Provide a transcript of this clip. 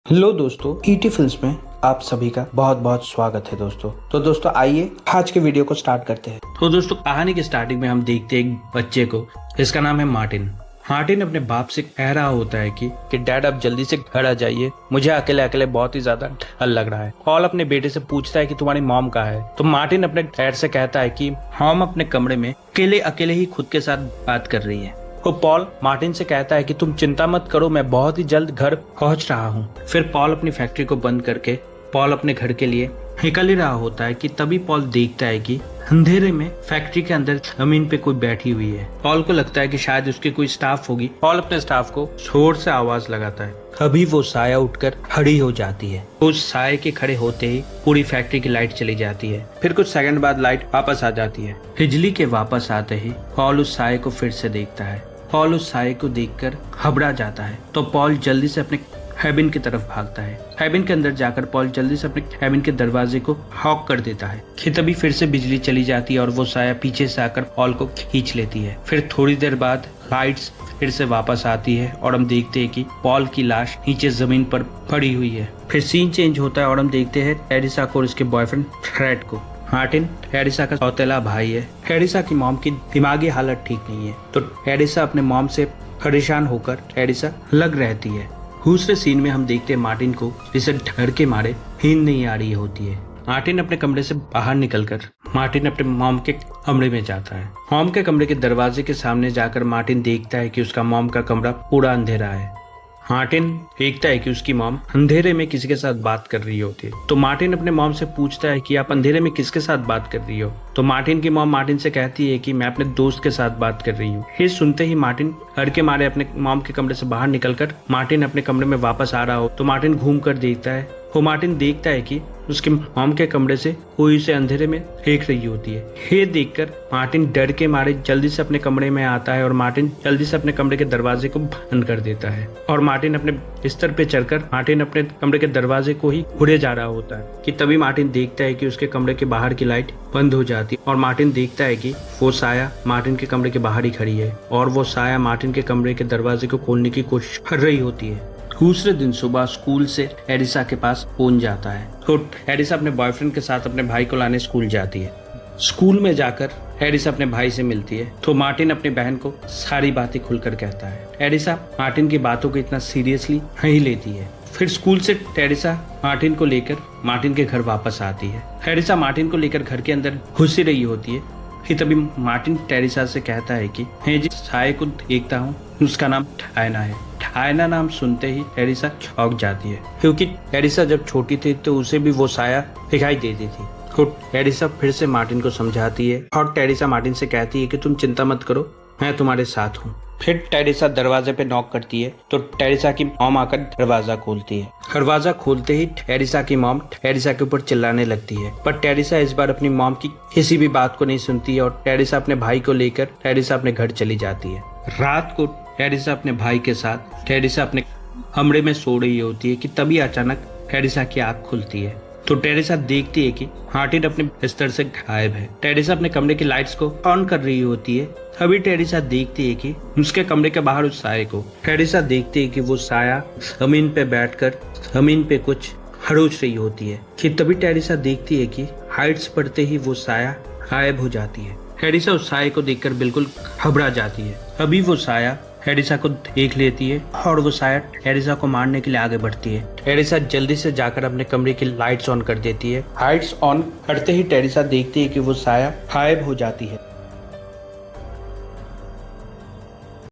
Hello दोस्तों, ET films में आप सभी का बहुत बहुत स्वागत है दोस्तों। तो दोस्तों आइए आज के वीडियो को स्टार्ट करते हैं। तो दोस्तों कहानी की स्टार्टिंग में हम देखते हैं एक बच्चे को, इसका नाम है मार्टिन। मार्टिन अपने बाप से कह रहा होता है कि डैड आप जल्दी से घर आ जाइए, मुझे अकेले अकेले बहुत ही ज्यादा डर लग रहा है। पॉल अपने बेटे से पूछता है कि तुम्हारी मॉम कहाँ है। तो मार्टिन अपने डैड से कहता है कि मॉम अपने कमरे में अकेले अकेले ही खुद के साथ बात कर रही है। तो पॉल मार्टिन से कहता है कि तुम चिंता मत करो, मैं बहुत ही जल्द घर पहुंच रहा हूं। फिर पॉल अपनी फैक्ट्री को बंद करके पॉल अपने घर के लिए निकल ही रहा होता है कि तभी पॉल देखता है कि अंधेरे में फैक्ट्री के अंदर जमीन पे कोई बैठी हुई है। पॉल को लगता है कि शायद उसकी कोई स्टाफ होगी। पॉल अपने स्टाफ को जोर से आवाज लगाता है। अभी वो साया उठकर खड़ी हो जाती है। उस साये के खड़े होते ही पूरी फैक्ट्री की लाइट चली जाती है। फिर कुछ सेकंड बाद लाइट वापस आ जाती है। बिजली के वापस आते ही पॉल उस साये को फिर से देखता है। पॉल उस साये को देखकर घबरा जाता है। तो पॉल जल्दी से अपने कैबिन की तरफ भागता है। कैबिन के अंदर जाकर पॉल जल्दी से अपने कैबिन के दरवाजे को लॉक कर देता है कि तभी फिर से बिजली चली जाती है और वो साया पीछे से आकर पॉल को खींच लेती है। फिर थोड़ी देर बाद लाइट्स फिर से वापस आती है और हम देखते हैं कि पॉल की लाश नीचे जमीन पर पड़ी हुई है। फिर सीन चेंज होता है और हम देखते हैं टेरिसा को और उसके बॉयफ्रेंड फ्रेड को। मार्टिन टेरिसा का सौतेला भाई है। टेरिसा की मॉम की दिमागी हालत ठीक नहीं है, तो टेरिसा अपने मॉम से परेशान होकर टेरिसा अलग रहती है। दूसरे सीन में हम देखते हैं मार्टिन को, जिसे डर के मारे नींद नहीं आ रही होती है। मार्टिन अपने कमरे से बाहर निकलकर मार्टिन अपने मॉम के कमरे में जाता है। मॉम के कमरे के दरवाजे के सामने जाकर मार्टिन देखता है कि उसका मॉम का कमरा पूरा अंधेरा है। मार्टिन देखता है कि उसकी मॉम अंधेरे में किसी के साथ बात कर रही होती है। तो मार्टिन अपने मॉम से पूछता है कि आप अंधेरे में किसके साथ बात कर रही हो। तो मार्टिन की मॉम मार्टिन से कहती है कि मैं अपने दोस्त के साथ बात कर रही हूँ। ये सुनते ही मार्टिन डर के मारे अपने मॉम के कमरे से बाहर निकलकर मार्टिन अपने कमरे में वापस आ रहा हो तो मार्टिन घूम कर देखता है। वो मार्टिन देखता है कि उसके मॉम के कमरे से कोई उसे अंधेरे में देख रही होती है। ये देखकर मार्टिन डर के मारे जल्दी से अपने कमरे में आता है और मार्टिन जल्दी से अपने कमरे के दरवाजे को बंद कर देता है। और मार्टिन अपने बिस्तर पे चढ़कर मार्टिन अपने कमरे के दरवाजे को ही उड़े जा रहा होता है कि तभी मार्टिन देखता है कि उसके कमरे के बाहर की लाइट बंद हो जाती है और मार्टिन देखता है कि वो साया मार्टिन के कमरे के बाहर ही खड़ी है और वो साया मार्टिन के कमरे के दरवाजे को खोलने की कोशिश कर रही होती है। दूसरे दिन सुबह स्कूल से टेरिसा के पास फोन जाता है। तो टेरिसा अपने बॉयफ्रेंड के साथ अपने भाई को लाने स्कूल जाती है। स्कूल में जाकर टेरिसा अपने भाई से मिलती है तो मार्टिन अपनी बहन को सारी बातें खुलकर कहता है। टेरिसा मार्टिन की बातों को इतना सीरियसली नहीं लेती है। फिर स्कूल से टेरिसा मार्टिन को लेकर मार्टिन के घर वापस आती है। टेरिसा मार्टिन को लेकर घर के अंदर घुस ही रही होती है कि तभी मार्टिन टेरिसा से कहता है कि मैं जिस साये को देखता हूँ उसका नाम डायना है। डायना नाम सुनते ही टेरिसा चौंक जाती है, क्योंकि टेरिसा जब छोटी थी तो उसे भी वो साया दिखाई देती थी। तो टेरिसा फिर से मार्टिन को समझाती है और टेरिसा मार्टिन से कहती है कि तुम चिंता मत करो, मैं तुम्हारे साथ हूँ। फिर टेरिसा दरवाजे पे नॉक करती है तो टेरिसा की मॉम आकर दरवाजा खोलती है। दरवाजा खोलते ही टेरिसा की मॉम टेरिसा के ऊपर चिल्लाने लगती है, पर टेरिसा इस बार अपनी मॉम की किसी भी बात को नहीं सुनती है और टेरिसा अपने भाई को लेकर टेरिसा अपने घर चली जाती है। रात को टेरिसा अपने भाई के साथ टेरिसा अपने कमरे में सो रही होती है कि तभी अचानक टेरिसा की आंख खुलती है। तो टेरिसा देखती है कि मार्टिन अपने बिस्तर से गायब है। टेरिसा अपने कमरे की लाइट्स को ऑन कर रही होती है। तभी टेरिसा देखती है कि उसके कमरे के बाहर उस साये को। टेरिसा देखती है कि वो साया जमीन पे बैठकर जमीन पे कुछ खरोच रही होती है कि तभी टेरिसा देखती है कि हाइट्स पड़ते ही वो साया गायब हो जाती है। टेरिसा उस साये को देखकर बिल्कुल घबरा जाती है। अभी वो साया टेरिसा को देख लेती है और वो साया टेरिसा को मारने के लिए आगे बढ़ती है। टेरिसा जल्दी से जाकर अपने कमरे की लाइट्स ऑन कर देती है। लाइट्स ऑन करते ही टेरिसा देखती है कि वो साया गायब हो जाती है।